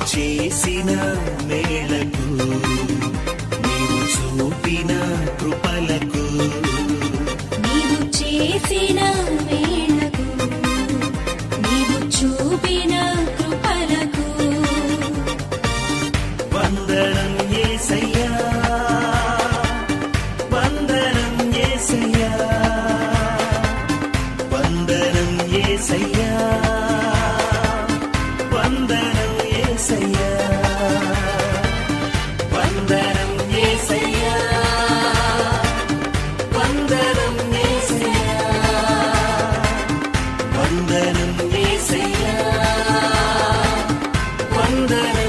చేసిన మేళకు నీవు చూపిన కృపలకు నీవు చేసిన మేళకు నీవు చూపిన కృపలకు వందనం యేసయ్యా వందనం యేసయ్యా వందనం యేసయ్యా వందనం యేసయ్యా వందనం యేసయ్యా వందనం యేసయ్యా వందనం యేసయ్యా వందనం